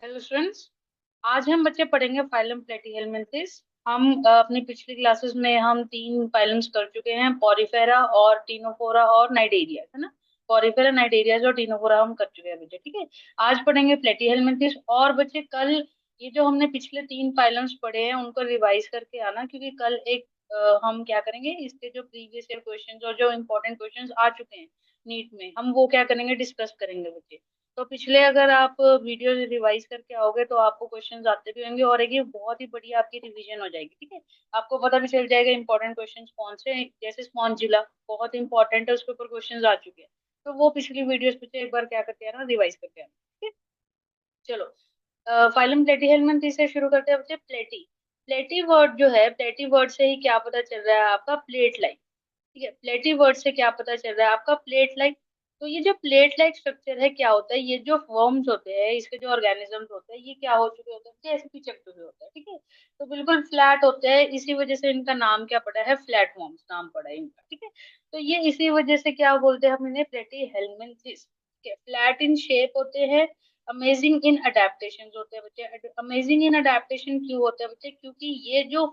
Hello students. आज हम बच्चे पढ़ेंगे फाइलम प्लेटीहेल्मिन्थेस। हम अपनी पिछली क्लासेस में हम तीन फाइलम्स कर चुके हैं, पॉरीफेरा और टीनोफोरा और नाइडेरिया, है ना। पॉरीफेरा, नाइडेरियाज और टीनोफोरा हम कर चुके हैं बच्चे, ठीक है। आज पढ़ेंगे प्लेटीहेल्मिन्थेस। और बच्चे कल ये जो हमने पिछले तीन फाइलम्स पढ़े हैं उनको रिवाइज करके आना, क्योंकि कल एक हम क्या करेंगे, इसके जो प्रीवियस ईयर क्वेश्चंस और जो इम्पोर्टेंट क्वेश्चंस आ चुके हैं नीट में, हम वो क्या करेंगे, डिस्कस करेंगे बच्चे। तो पिछले अगर आप वीडियो रिवाइज करके आओगे तो आपको क्वेश्चंस आते भी होंगे और एक ये बहुत ही बढ़िया आपकी रिवीजन हो जाएगी, ठीक है। आपको पता भी चल जाएगा इंपॉर्टेंट क्वेश्चंस कौन से हैं। जैसे स्पॉन्जिला बहुत इंपॉर्टेंट है, उसके ऊपर क्वेश्चंस आ चुके हैं। तो वो पिछली वीडियोस पे एक बार क्या करते हैं ना, रिवाइज करके आना, ठीक है। चलो, फाइलम प्लेटीहेल्मिन्थ से शुरू करते हैं बच्चे। प्लेटी, प्लेटी वर्ड जो है, प्लेटी वर्ड से ही क्या पता चल रहा है आपका, प्लेट लाइक। ठीक है, प्लेटी वर्ड से क्या पता चल रहा है आपका, प्लेट लाइक। तो ये जो प्लेट लाइक स्ट्रक्चर है, क्या होता है, ये जो वर्म्स होते हैं, इसके जो ऑर्गेनिजम्स होते हैं, ये क्या हो चुके होते हैं, ऐसे पिचकते हुए होते हैं, ठीक है। तो बिल्कुल फ्लैट होते हैं, इसी वजह से इनका नाम क्या पड़ा है, फ्लैट वर्म्स नाम पड़ा है इनका, ठीक है। तो ये इसी वजह से क्या बोलते हैं हम इन्हें, प्लेटी हेल्मिन्थिस। फ्लैट इन शेप होते हैं, अमेजिंग इन अडेप्टेशन होते हैं बच्चे। अमेजिंग इन अडेप्टेशन क्यों होते हैं बच्चे, क्योंकि ये जो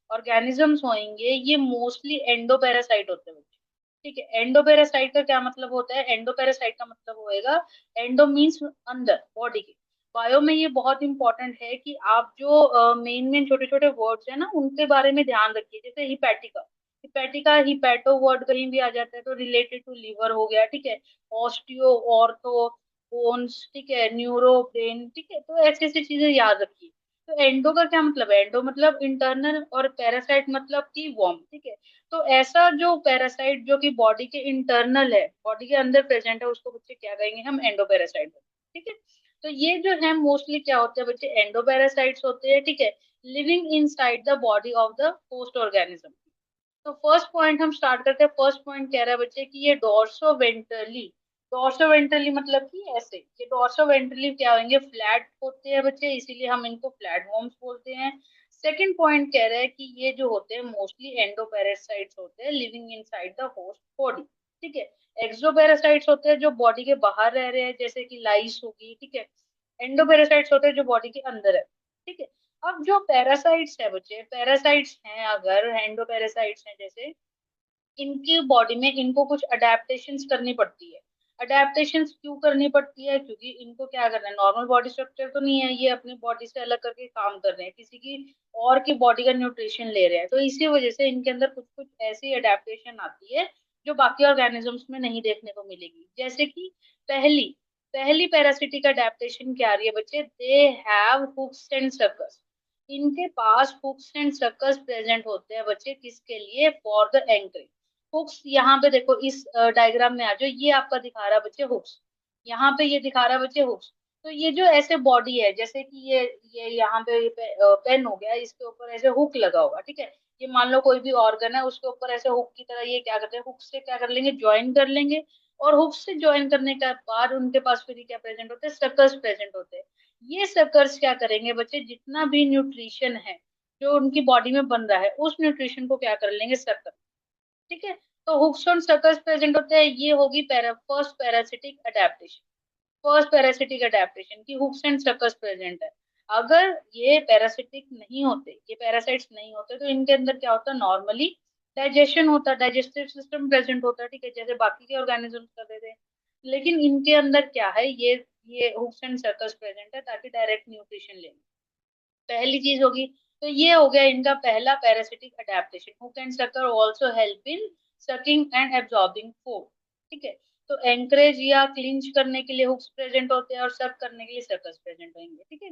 ऑर्गेनिजम्स होंगे ये मोस्टली एंडोपैरासाइट होते हैं बच्चे। ठीक है, एंडोपैरासाइट का क्या मतलब होता है, एंडोपैरासाइट का मतलब होएगा, एंडो मीन्स अंदर बॉडी के। बायो में ये बहुत इंपॉर्टेंट है कि आप जो मेन मेन छोटे छोटे वर्ड्स है ना उनके बारे में ध्यान रखिए। जैसे हिपैटिका, हिपैटिका हिपैटो वर्ड कहीं भी आ जाता है तो रिलेटेड टू लीवर हो गया, ठीक है। ऑस्टियो, ऑर्थो, बोन्स, ठीक है, न्यूरो, ब्रेन, ठीक है। तो ऐसी ऐसी चीजें याद रखिए। तो एंडो का क्या मतलब है, एंडो मतलब इंटरनल और पैरासाइट मतलब की वॉर्म, ठीक है। तो ऐसा जो पैरासाइट जो कि बॉडी के इंटरनल है, बॉडी के अंदर प्रेजेंट है, उसको बच्चे क्या कहेंगे, हम एंडोपैरासाइट, ठीक है। तो ये जो है मोस्टली क्या होते हैं बच्चे, एंडोपैरासाइट्स होते हैं, ठीक है। Living inside the body of the host organism. तो फर्स्ट पॉइंट हम स्टार्ट करते हैं। फर्स्ट पॉइंट कह रहा है बच्चे कि ये डोर्सो वेंट्रली, डोर्सो वेंट्रली मतलब कि ऐसे, ये डोर्सो वेंट्रली क्या होंगे, फ्लैट होते हैं बच्चे, इसीलिए हम इनको फ्लैट वॉर्म्स बोलते हैं। सेकंड पॉइंट कह रहा है कि ये जो होते हैं मोस्टली एंडोपैरासाइट्स होते हैं, living inside the host body, ठीक है। एक्सोपैरासाइट्स होते हैं जो बॉडी के बाहर रह रहे हैं, जैसे कि लाइस होगी, ठीक है। एंडोपैरासाइट्स होते हैं जो बॉडी के अंदर है, ठीक है। अब जो पैरासाइट्स है बच्चे, पैरासाइट्स हैं अगर एंडोपैरासाइट्स हैं जैसे, इनकी बॉडी में इनको कुछ अडेप्टेशंस करनी पड़ती है। अडेप्टेशंस क्यों करनी पड़ती है, क्योंकि इनको क्या करना है, नॉर्मल बॉडी स्ट्रक्चर तो नहीं है, ये अपनी बॉडी से अलग करके काम कर रहे हैं, किसी की और की बॉडी का न्यूट्रिशन ले रहे हैं। तो इसी वजह से इनके अंदर कुछ कुछ ऐसी अडेप्टेशन आती है जो बाकी ऑर्गेनिजम्स में नहीं देखने को मिलेगी। जैसे कि पहली पहली पैरासिटिक अडेप्टेशन क्या आ रही है बच्चे, they have hooks and suckers. इनके पास हुक्स एंड सर्कस प्रेजेंट होते हैं बच्चे, किसके लिए, फॉर द एंकरिंग। हुक्स यहाँ पे देखो, इस डायग्राम में आ जाओ, ये आपका दिखा रहा है बच्चे हुक्स, यहाँ पे ये दिखा रहा है बच्चे हुक्स। तो ये जो ऐसे बॉडी है, जैसे कि ये यहाँ पे पेन हो गया, इसके ऊपर ऐसे हुक लगा होगा, ठीक है। ये मान लो कोई भी ऑर्गन है, उसके ऊपर ऐसे हुक की तरह ये क्या करते हैं, हुक से क्या कर लेंगे, ज्वाइन कर लेंगे। और हुक से ज्वाइन करने के बाद उनके पास फिर क्या प्रेजेंट होते हैं, सर्कल्स प्रेजेंट होते हैं। ये सर्कल्स क्या करेंगे बच्चे, जितना भी न्यूट्रिशन है जो उनकी बॉडी में बन रहा है, उस न्यूट्रिशन को क्या कर लेंगे, सर्कल, ठीक है। तो हुक्स ऑन सर्कस प्रेजेंट होते हैं, ये होगी first parasitic adaptation. First parasitic adaptation की हुक्स एंड सर्कस प्रेजेंट है। अगर ये पैरासिटिक नहीं होते, ये पैरासाइट्स नहीं होते, तो इनके अंदर क्या होता है, नॉर्मली डाइजेशन होता, डाइजेस्टिव सिस्टम प्रेजेंट होता है, ठीक है, जैसे बाकी के ऑर्गेनिजम्स करते थे। लेकिन इनके अंदर क्या है, ये हुक्स एंड सर्कस प्रेजेंट है ताकि डायरेक्ट न्यूट्रिशन ले। पहली चीज होगी। तो ये हो गया इनका पहला parasitic adaptation. Hook and sucker also help in sucking and absorbing food, ठीक है। तो एंकरेज या क्लिंच करने के लिए हुक्स प्रेजेंट होते हैं और सक करने के लिए सर्कस प्रेजेंट होंगे, ठीक है।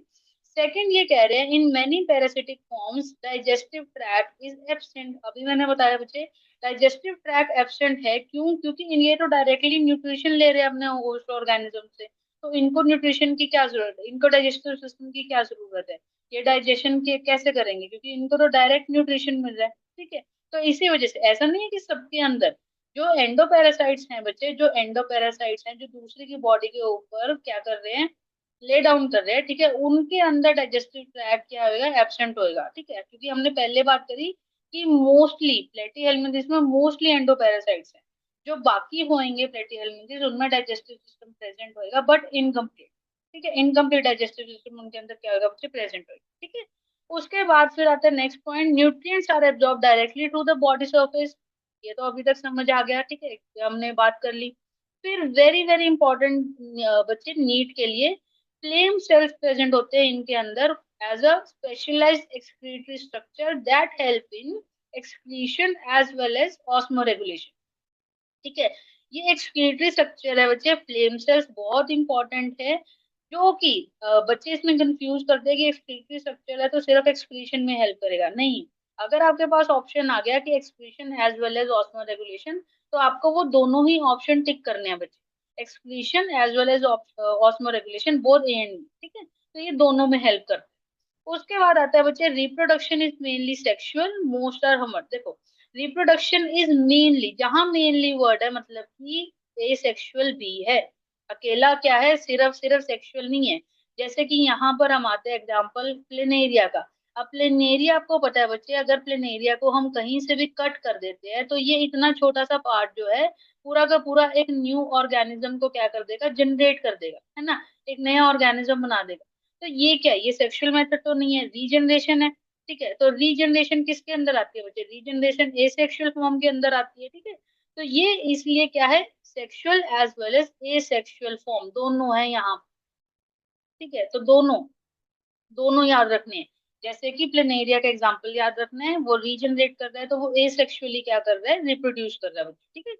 सेकंड ये कह रहे हैं, in many parasitic forms digestive tract is absent. अभी मैंने बताया बच्चे, डाइजेस्टिव ट्रैक्ट एब्सेंट है, क्यों, क्योंकि ये तो डायरेक्टली न्यूट्रिशन ले रहे हैं अपने होस्ट ऑर्गेनिज्म से। तो इनको न्यूट्रिशन की क्या जरूरत है, इनको डाइजेस्टिव सिस्टम की क्या जरूरत है, ये डाइजेशन के कैसे करेंगे, क्योंकि इनको तो डायरेक्ट न्यूट्रिशन मिल रहा है, ठीक है। तो इसी वजह से ऐसा नहीं है कि सबके अंदर, जो एंडोपैरासाइट्स हैं बच्चे, जो एंडोपैरासाइट्स हैं जो दूसरे की बॉडी के ऊपर क्या कर रहे हैं, ले डाउन कर रहे हैं, ठीक है, उनके अंदर डाइजेस्टिव ट्रैक्ट क्या होगा, एब्सेंट होएगा, ठीक है। क्योंकि हमने पहले बात करी कि मोस्टली प्लेटीहेल्मिन्थेस में मोस्टली एंडोपैरासाइट्स हैं। जो बाकी होंगे प्लेटीहेल्मिन्थेस उनमें डाइजेस्टिव सिस्टम प्रेजेंट होएगा बट इनकम्प्लीट, ठीक है, इनकम्प्लीट डाइजेस्टिव सिस्टम उनके अंदर क्या होगा बच्चे, प्रेजेंट होगा। ठीक है, उसके बाद फिर आता है next point, nutrients are absorb directly to the body surface. ये तो अभी तक समझ आ गया, ठीक है, हमने बात कर ली। फिर वेरी वेरी इंपॉर्टेंट बच्चे नीट के लिए, फ्लेम सेल्स प्रेजेंट होते हैं इनके अंदर as a specialized excretory structure that help in excretion as well as osmoregulation. ठीक है, ये एक्सक्रीटरी स्ट्रक्चर है बच्चे, फ्लेम सेल्स बहुत इंपॉर्टेंट है। जो कि बच्चे इसमें कंफ्यूज करते हैं कि एक्सक्रीटरी स्ट्रक्चर है तो सिर्फ एक्सक्रीशन में हेल्प करेगा, नहीं। अगर आपके पास ऑप्शन आ गया कि excretion as well as osmoregulation, तो आपको वो दोनों ही ऑप्शन टिक करने हैं बच्चे, excretion as well as osmoregulation, both A and, ठीक है, तो ये दोनों में हेल्प करते हैं। उसके बाद आता है बच्चे, reproduction is mainly sexual, most are हमर। देखो, रिप्रोडक्शन इज मेनली, जहां मेनली वर्ड है मतलब कि ए सेक्सुअल भी है, अकेला क्या है, सिर्फ सिर्फ सेक्सुअल नहीं है। जैसे कि यहाँ पर हम आते हैं एग्जाम्पल प्लेनेरिया का। अब प्लेनेरिया आपको पता है बच्चे, अगर प्लेनेरिया को हम कहीं से भी कट कर देते हैं तो ये इतना छोटा सा पार्ट जो है पूरा का पूरा एक न्यू ऑर्गेनिज्म को क्या कर देगा, जनरेट कर देगा, है ना, एक नया ऑर्गेनिज्म बना देगा। तो ये क्या है, ये सेक्सुअल मेथड तो नहीं है, रीजनरेशन है। ठीक है, तो रीजनरेशन किसके अंदर आती है बच्चे, रीजनरेशन एसेक्सुअल फॉर्म के अंदर आती है। ठीक है, तो ये इसलिए क्या है, sexual as well as asexual form दोनों है यहाँ। ठीक है, तो दोनों दोनों याद रखने हैं। जैसे कि प्लेनेरिया का एग्जांपल याद रखना है, वो रीजनरेट कर रहा है तो वो एसेक्सुअली क्या कर रहा है, रिप्रोड्यूस कर रहा है बच्चे। ठीक है,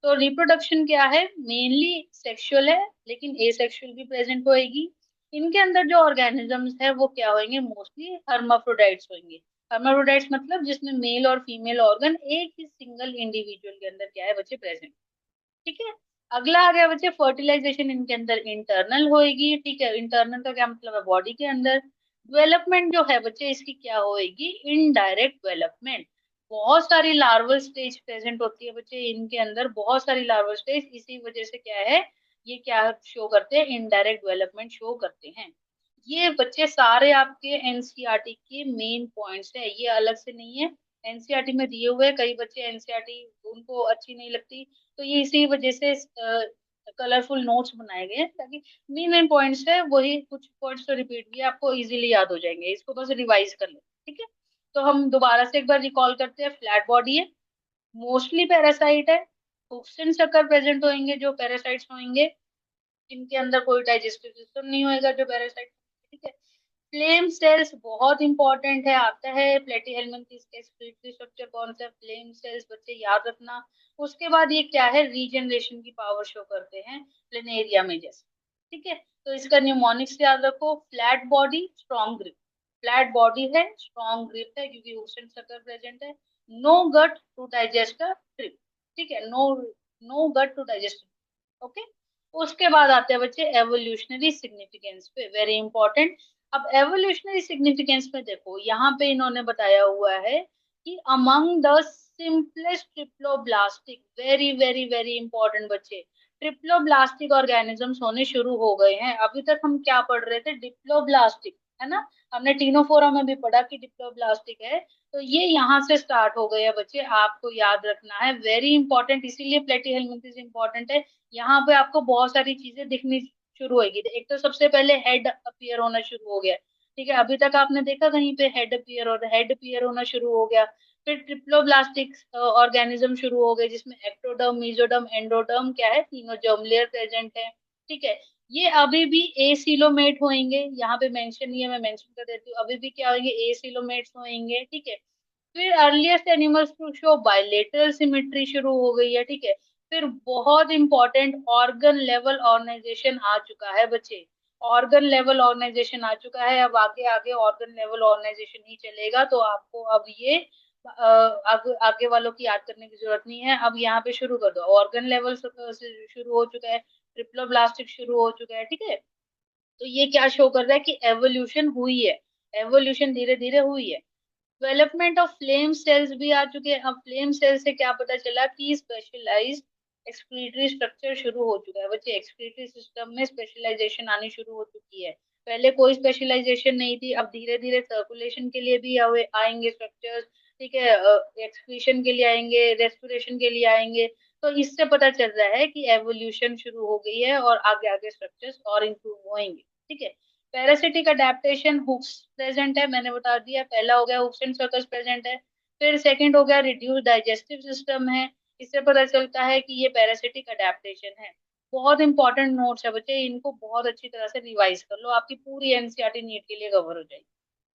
तो रिप्रोडक्शन क्या है, मेनली सेक्सुअल है लेकिन एसेक्सुअल भी प्रेजेंट होएगी। इनके अंदर जो ऑर्गेनिजम्स है वो क्या होंगे, मोस्टली हर्माफ्रोडाइट्स होंगे। हर्माफ्रोडाइट्स मतलब जिसमें मेल और फीमेल ऑर्गन एक ही सिंगल इंडिविजुअल के अंदर क्या है बच्चे, प्रेजेंट। ठीक है, अगला आ गया बच्चे, फर्टिलाइजेशन इनके अंदर इंटरनल होएगी। ठीक है, इंटरनल का क्या मतलब है, बॉडी के अंदर। डेवलपमेंट जो है बच्चे इसकी क्या होएगी, इनडायरेक्ट डेवलपमेंट। बहुत सारी लार्वल स्टेज प्रेजेंट होती है बच्चे इनके अंदर, बहुत सारी लार्वल स्टेज, इसी वजह से क्या है, ये क्या शो करते हैं, इनडायरेक्ट डेवलपमेंट शो करते हैं। ये बच्चे सारे आपके एनसीईआरटी के मेन पॉइंट्स है, ये अलग से नहीं है, एनसीईआरटी में दिए हुए। कई बच्चे एनसीईआरटी उनको अच्छी नहीं लगती, तो ये इसी वजह से कलरफुल नोट्स बनाए गए हैं ताकि मेन मेन पॉइंट्स है वही, कुछ पॉइंट्स तो रिपीट किए आपको इजीली याद हो जाएंगे, इसको बस रिवाइज कर ले। ठीक है, तो हम दोबारा से एक बार रिकॉल करते हैं, फ्लैट बॉडी है, मोस्टली पैरासाइट है, टॉक्सिन शक्कर प्रेजेंट होंगे जो पैरासाइट्स होंगे, इनके अंदर कोई डाइजेस्टिव सिस्टम नहीं होएगा जो पैरासाइट। ठीक है, फ्लेम सेल्स बहुत इंपॉर्टेंट है, आता है प्लेटीहेल्मिन्थेस का एक्सक्रीटरी स्ट्रक्चर कौन सा, फ्लेम सेल्स बच्चे याद रखना। उसके बाद ये क्या है, रीजनरेशन की पावर शो करते हैं प्लेनेरिया में जैसे। ठीक है, तो इसका न्यूमोनिक्स याद रखो, flat body strong grip, flat body है स्ट्रॉन्ग ग्रिप है क्योंकि ओशन शक्कर प्रेजेंट है, no gut to digest the trip. ठीक है, no no gut to digest. Okay, उसके बाद आते हैं बच्चे एवोल्यूशनरी सिग्निफिकेंस पे, वेरी इंपॉर्टेंट। अब एवोल्यूशनरी सिग्निफिकेंस में देखो, यहाँ पे इन्होंने बताया हुआ है कि among the simplest triploblastic, very very very important बच्चे, ट्रिप्लोब्लास्टिक ऑर्गेनिजम्स होने शुरू हो गए हैं। अभी तक हम क्या पढ़ रहे थे, डिप्लोब्लास्टिक, है ना, हमने टीनोफोरा में भी पढ़ा कि डिप्लोब्लास्टिक है। तो ये यहाँ से स्टार्ट हो गए हैं बच्चे, आपको याद रखना है, वेरी इंपॉर्टेंट, इसीलिए प्लेटीहेल्मिन्थेस इंपॉर्टेंट है। यहाँ पे आपको बहुत सारी चीजें दिखनी शुरू होगी, एक तो सबसे पहले हेड अपीयर होना शुरू हो गया। ठीक है, अभी तक आपने देखा कहीं पे हेड अपीयर, और हेड अपीयर होना शुरू हो गया। फिर ट्रिप्लोब्लास्टिक ऑर्गेनिज्म शुरू हो गए जिसमें एक्टोडर्म, मेसोडर्म, एंडोडर्म क्या है, तीनों जर्म लेयर प्रेजेंट है। ठीक है, ये अभी भी एसिलोमेट होंगे, यहाँ पे मेंशन नहीं है, मैं मेंशन कर देती हूँ, अभी भी क्या होंगे, एसिलोमेट्स होंगे। ठीक है, फिर earliest animals to show bilateral symmetry शुरू हो गई है। ठीक है, फिर बहुत इंपॉर्टेंट ऑर्गन लेवल ऑर्गेनाइजेशन आ चुका है बच्चे, ऑर्गन लेवल ऑर्गेनाइजेशन आ चुका है। अब आगे आगे ऑर्गन लेवल ऑर्गेनाइजेशन ही चलेगा, तो आपको अब ये आगे वालों की याद करने की जरूरत नहीं है, अब यहाँ पे शुरू कर दो, ऑर्गन लेवल से शुरू हो चुका है, ट्रिप्लोब्लास्टिक शुरू हो चुका है। ठीक है, तो ये क्या शो कर रहा है कि एवोल्यूशन हुई है, एवोल्यूशन धीरे धीरे हुई है। डेवलपमेंट ऑफ फ्लेम सेल्स भी आ चुके हैं। अब फ्लेम सेल से क्या पता चला कि स्पेशलाइज्ड एक्सक्रीटरी स्ट्रक्चर शुरू हो चुका है बच्चे, एक्सक्रीटरी सिस्टम में स्पेशलाइजेशन आनी शुरू हो चुकी है। पहले कोई स्पेशलाइजेशन नहीं थी, अब धीरे धीरे सर्कुलेशन के लिए भी आएंगे स्ट्रक्चर्स। ठीक है, एक्सक्रीशन के लिए आएंगे, रेस्पिरेशन के लिए आएंगे। तो इससे पता चल रहा है कि एवोल्यूशन शुरू हो गई है और आगे आगे स्ट्रक्चर्स और इंप्रूव होंगे। ठीक है। पैरासिटिक अडेप्टेशन हुक्स प्रेजेंट है, मैंने बता दिया, पहला हो गया हुक्स एंड सर्कस प्रेजेंट है। फिर सेकंड हो गया रिड्यूस डाइजेस्टिव सिस्टम है। इससे पता चलता है कि ये पैरासिटिक अडेप्टेशन है। बहुत इंपॉर्टेंट नोट्स है बच्चे, इनको बहुत अच्छी तरह से रिवाइज कर लो, आपकी पूरी एनसीईआरटी नीट के लिए कवर हो जाएगी।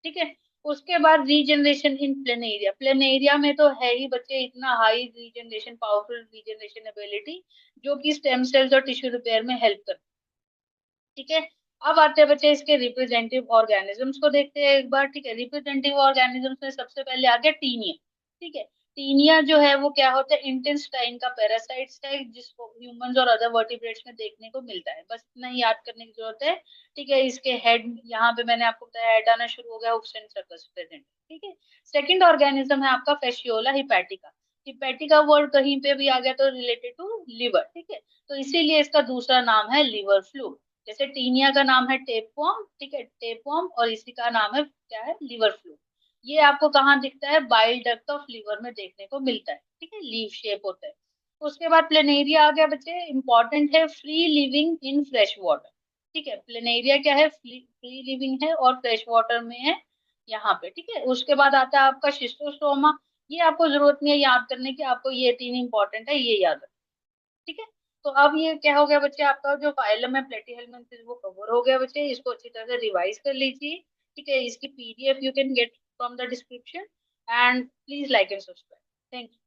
ठीक है। उसके बाद रीजनरेशन इन प्लेनेरिया, प्लेनेरिया में तो है ही बच्चे इतना high regeneration, powerful regeneration ability, जो कि स्टेम सेल्स और टिश्यू रिपेयर में हेल्प करती है। ठीक है। अब आते हैं बच्चे इसके रिप्रेजेंटेटिव ऑर्गेनिजम्स को देखते हैं एक बार। ठीक है, रिप्रेजेंटेटिव ऑर्गेनिजम्स में सबसे पहले आ गया टीनिया। ठीक है। टीनिया जो है वो क्या होता है, इंटेस्टाइन का पैरासाइट्स है, जिसको ह्यूमंस और अदर वर्टिब्रेट्स में देखने को मिलता है, बस इतना ही याद करने की जरूरत है। ठीक है। इसके हेड यहाँ पे मैंने आपको बताया, हेड आना शुरू हो गया, हुक्स एंड सर्कस प्रेजेंट। ठीक है। सेकंड ऑर्गेनिज्म है आपका फेशियोला हिपैटिका। हिपैटिका वर्ड कहीं पे भी आ गया तो रिलेटेड टू लिवर। ठीक है। तो इसीलिए इसका दूसरा नाम है लिवर फ्लू। जैसे टीनिया का नाम है टेपवॉर्म, ठीक है, टेपवॉर्म, और इसी का नाम है क्या है, लिवर फ्लू। ये आपको कहाँ दिखता है, बाइल डक्ट ऑफ लिवर में देखने को मिलता है। ठीक है, लीव शेप होता है। उसके बाद प्लेनेरिया आ गया बच्चे, इंपॉर्टेंट है, free living in fresh water. ठीक है, प्लेनेरिया क्या है, फ्री लिविंग है और फ्रेश वाटर में है यहाँ पे। ठीक है। उसके बाद आता है आपका शिस्टोस्टोमा। ये आपको जरूरत नहीं है याद करने की, आपको ये तीन इंपॉर्टेंट है, ये याद रखना। ठीक है। तो अब ये क्या हो गया बच्चे, आपका जो फाइलम है प्लेटीहेल्मिन्थेस वो कवर हो गया बच्चे, इसको अच्छी तरह से रिवाइज कर लीजिए। ठीक है, इसकी PDF you can get from the description, and please like and subscribe. Thank you.